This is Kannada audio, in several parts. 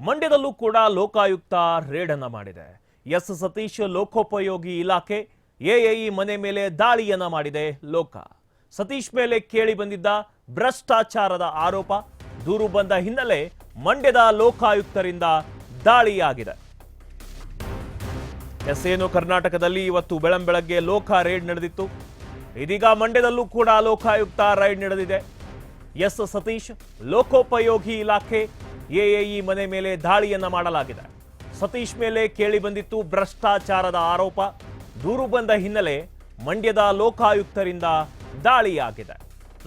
ಮಂಡ್ಯದಲ್ಲೂ ಕೂಡ ಲೋಕಾಯುಕ್ತ ರೇಡ್ ಅನ್ನ ಮಾಡಿದೆ. ಎಸ್ ಸತೀಶ್ ಲೋಕೋಪಯೋಗಿ ಇಲಾಖೆ ಎಎಇ ಮನೆ ಮೇಲೆ ದಾಳಿಯನ್ನ ಮಾಡಿದೆ ಲೋಕ. ಸತೀಶ್ ಮೇಲೆ ಕೇಳಿ ಬಂದಿದ್ದ ಭ್ರಷ್ಟಾಚಾರದ ಆರೋಪ ದೂರು ಬಂದ ಹಿನ್ನೆಲೆ ಮಂಡ್ಯದ ಲೋಕಾಯುಕ್ತರಿಂದ ದಾಳಿಯಾಗಿದೆ. ಏನು ಕರ್ನಾಟಕದಲ್ಲಿ ಇವತ್ತು ಬೆಳಂಬೆಳಗ್ಗೆ ಲೋಕ ರೇಡ್ ನಡೆದಿತ್ತು. ಇದೀಗ ಮಂಡ್ಯದಲ್ಲೂ ಕೂಡ ಲೋಕಾಯುಕ್ತ ರೈಡ್ ನಡೆದಿದೆ. ಎಸ್ ಸತೀಶ್ ಲೋಕೋಪಯೋಗಿ ಇಲಾಖೆ ಎಎಇ ಮನೆ ಮೇಲೆ ದಾಳಿಯನ್ನ ಮಾಡಲಾಗಿದೆ. ಸತೀಶ್ ಮೇಲೆ ಕೇಳಿ ಬಂದಿತ್ತು ಭ್ರಷ್ಟಾಚಾರದ ಆರೋಪ ದೂರು ಬಂದ ಹಿನ್ನೆಲೆ ಮಂಡ್ಯದ ಲೋಕಾಯುಕ್ತರಿಂದ ದಾಳಿಯಾಗಿದೆ.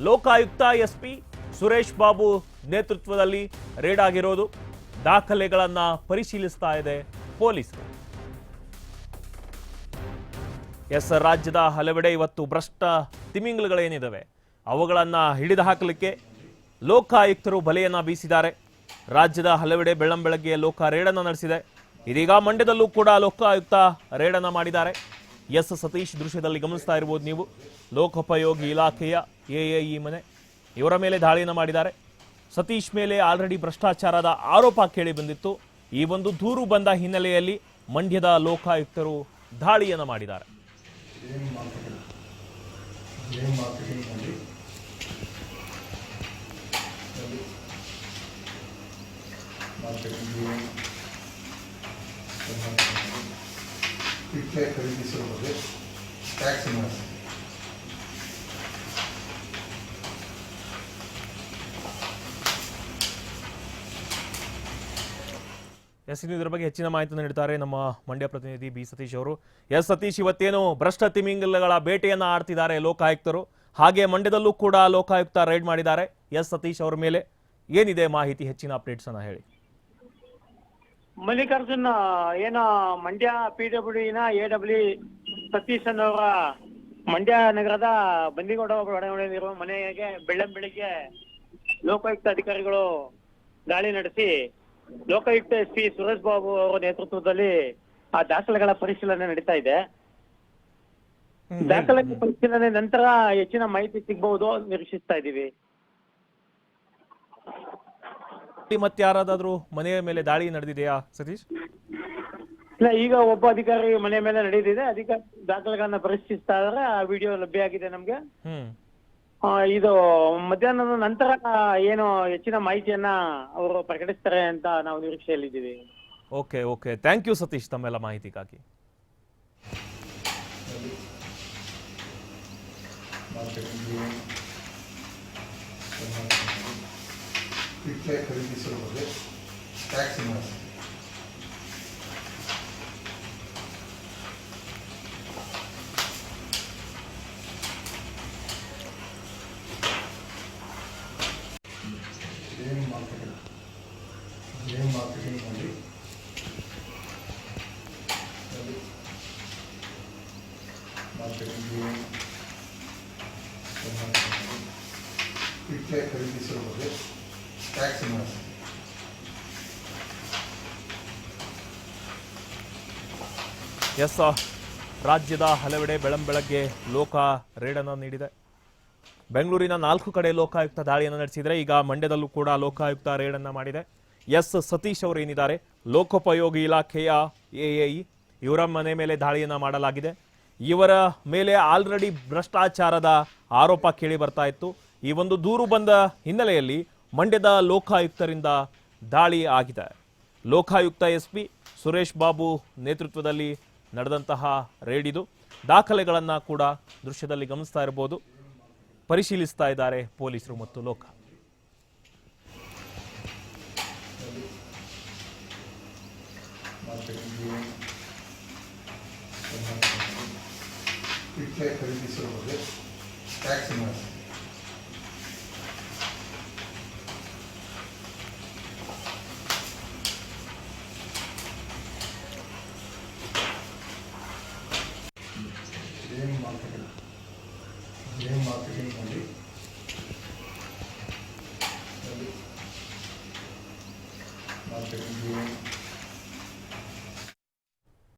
ಲೋಕಾಯುಕ್ತ ಎಸ್ಪಿ ಸುರೇಶ್ ಬಾಬು ನೇತೃತ್ವದಲ್ಲಿ ರೇಡ್ ಆಗಿರೋದು. ದಾಖಲೆಗಳನ್ನ ಪರಿಶೀಲಿಸ್ತಾ ಇದೆ ಪೊಲೀಸರು. ರಾಜ್ಯದ ಹಲವೆಡೆ ಇವತ್ತು ಭ್ರಷ್ಟ ತಿಮಿಂಗಲಗಳೇನಿದಾವೆ ಅವುಗಳನ್ನ ಹಿಡಿದು ಹಾಕಲಿಕ್ಕೆ ಲೋಕಾಯುಕ್ತರು ಬಲೆಯನ್ನ ಬೀಸಿದ್ದಾರೆ. ರಾಜ್ಯದ ಹಲವೆಡೆ ಬೆಳ್ಳಂಬೆಳಗ್ಗೆ ಲೋಕ ರೇಡನ್ನು ನಡೆಸಿದೆ. ಇದೀಗ ಮಂಡ್ಯದಲ್ಲೂ ಕೂಡ ಲೋಕಾಯುಕ್ತ ರೇಡನ್ನು ಮಾಡಿದ್ದಾರೆ. ಎಸ್ ಸತೀಶ್ ದೃಶ್ಯದಲ್ಲಿ ಗಮನಿಸ್ತಾ ಇರಬಹುದು ನೀವು. ಲೋಕೋಪಯೋಗಿ ಇಲಾಖೆಯ ಎಎಇ ಮನೆ, ಇವರ ಮೇಲೆ ದಾಳಿಯನ್ನು ಮಾಡಿದ್ದಾರೆ. ಸತೀಶ್ ಮೇಲೆ ಆಲ್ರೆಡಿ ಭ್ರಷ್ಟಾಚಾರದ ಆರೋಪ ಕೇಳಿ ಬಂದಿತ್ತು. ಈ ಒಂದು ದೂರು ಬಂದ ಹಿನ್ನೆಲೆಯಲ್ಲಿ ಮಂಡ್ಯದ ಲೋಕಾಯುಕ್ತರು ದಾಳಿಯನ್ನು ಮಾಡಿದ್ದಾರೆ. ಖರೀದಿಸುವುದು ಟ್ಯಾಕ್ಸ್ ಮಾಡಿಸಿ ಇದರ ಬಗ್ಗೆ ಹೆಚ್ಚಿನ ಮಾಹಿತಿಯನ್ನು ನೀಡುತ್ತಾರೆ ನಮ್ಮ ಮಂಡ್ಯ ಪ್ರತಿನಿಧಿ ಬಿ ಸತೀಶ್ ಅವರು. ಎಸ್ ಸತೀಶ್, ಇವತ್ತೇನು ಭ್ರಷ್ಟ ತಿಮಿಂಗಲಗಳ ಬೇಟೆಯನ್ನ ಆಡ್ತಿದ್ದಾರೆ ಲೋಕಾಯುಕ್ತರು, ಹಾಗೆ ಮಂಡ್ಯದಲ್ಲೂ ಕೂಡ ಲೋಕಾಯುಕ್ತ ರೈಡ್ ಮಾಡಿದ್ದಾರೆ. ಎಸ್ ಸತೀಶ್ ಅವರ ಮೇಲೆ ಏನಿದೆ ಮಾಹಿತಿ, ಹೆಚ್ಚಿನ ಅಪ್ಡೇಟ್ಸ್ ಅನ್ನ ಹೇಳಿ. ಮಲ್ಲಿಕಾರ್ಜುನ್, ಏನೋ ಮಂಡ್ಯ PWDನ AW ಸತೀಶ್ ಅನ್ನೋರ ಮಂಡ್ಯ ನಗರದ ಬಂದಿಗೌಡ ಒಳಗಡೆಯಿರುವ ಮನೆಗೆ ಬೆಳ್ಳಂಬೆಳಿಗ್ಗೆ ಲೋಕಾಯುಕ್ತ ಅಧಿಕಾರಿಗಳು ದಾಳಿ ನಡೆಸಿ ಲೋಕಾಯುಕ್ತ SP ಸುರೇಶ್ ಬಾಬು ಅವರ ನೇತೃತ್ವದಲ್ಲಿ ಆ ದಾಖಲೆಗಳ ಪರಿಶೀಲನೆ ನಡೀತಾ ಇದೆ. ದಾಖಲೆ ಪರಿಶೀಲನೆ ನಂತರ ಹೆಚ್ಚಿನ ಮಾಹಿತಿ ಸಿಗಬಹುದು ನಿರೀಕ್ಷಿಸ್ತಾ ಇದ್ದೀವಿ. ಮತ್ತೆ ಯಾರಾದ್ರೂ ಮನೆಯ ಮೇಲೆ ದಾಳಿ ನಡೆದಿದೆಯಾ ಸತೀಶ್? ಇಲ್ಲ, ಈಗ ಒಬ್ಬ ಅಧಿಕಾರಿ ಮನೆ ಮೇಲೆ ನಡೆದಿದೆ. ದಾಖಲೆಗಳನ್ನ ಪರಿಶೀಲಿಸ್ತಾ ಇದ್ದಾರೆ. ಆ ವಿಡಿಯೋ ಲಭ್ಯ ಆಗಿದೆ ನಮ್ಗೆ. ಇದು ಮಧ್ಯಾಹ್ನದ ನಂತರ ಏನು ಹೆಚ್ಚಿನ ಮಾಹಿತಿಯನ್ನ ಅವರು ಪ್ರಕಟಿಸ್ತಾರೆ ಅಂತ ನಾವು ನಿರೀಕ್ಷೆಯಲ್ಲಿದ್ದೀವಿ. Okay okay, thank you Satish ತಮ್ಮೆಲ್ಲ ಮಾಹಿತಿಗಾಗಿ. ಖರೀದಿಸುವುದು ಟ್ಯಾಕ್ಸ್ ಮಾಡಿಸಿ ಮಾರ್ಕೆಟಿಂಗ್ ಮಾಡಿ ಖರೀದಿಸುವುದು ಟ್ಯಾಕ್ಸ್ ಮಾಡಿಸಿ ಎಸ್ ರಾಜ್ಯದ ಹಲವೆಡೆ ಬೆಳಂಬೆಳಗ್ಗೆ ಲೋಕ ರೇಡನ್ನು ನೀಡಿದೆ. ಬೆಂಗಳೂರಿನ 4 ಕಡೆ ಲೋಕಾಯುಕ್ತ ದಾಳಿಯನ್ನು ನಡೆಸಿದರೆ ಈಗ ಮಂಡ್ಯದಲ್ಲೂ ಕೂಡ ಲೋಕಾಯುಕ್ತ ರೇಡನ್ನು ಮಾಡಿದೆ. ಎಸ್ ಸತೀಶ್ ಅವರು ಏನಿದ್ದಾರೆ ಲೋಕೋಪಯೋಗಿ ಇಲಾಖೆಯ ಎಎಇ, ಇವರ ಮನೆ ಮೇಲೆ ದಾಳಿಯನ್ನು ಮಾಡಲಾಗಿದೆ. ಇವರ ಮೇಲೆ ಆಲ್ರೆಡಿ ಭ್ರಷ್ಟಾಚಾರದ ಆರೋಪ ಕೇಳಿ ಬರ್ತಾ ಇತ್ತು. ಈ ಒಂದು ದೂರು ಬಂದ ಹಿನ್ನೆಲೆಯಲ್ಲಿ ಮಂಡ್ಯದ ಲೋಕಾಯುಕ್ತರಿಂದ ದಾಳಿ ಆಗಿದೆ. ಲೋಕಾಯುಕ್ತ SP ಸುರೇಶ್ ಬಾಬು ನೇತೃತ್ವದಲ್ಲಿ ನಡೆದಂತಹ ರೇಡ್ ಇದು. ದಾಖಲೆಗಳನ್ನು ಕೂಡ ದೃಶ್ಯದಲ್ಲಿ ಗಮನಿಸ್ತಾ ಇರಬಹುದು. ಪರಿಶೀಲಿಸ್ತಾ ಇದ್ದಾರೆ ಪೊಲೀಸರು ಮತ್ತು ಲೋಕ. ಖರೀದಿಸುವುದು ಟ್ಯಾಕ್ಸ್ ಮಾಡಿಸಿ ಮಾರ್ಕೆಟಿಂಗ್ ಮಾಡಿ ಮಾರ್ಕೆಟಿಂಗ್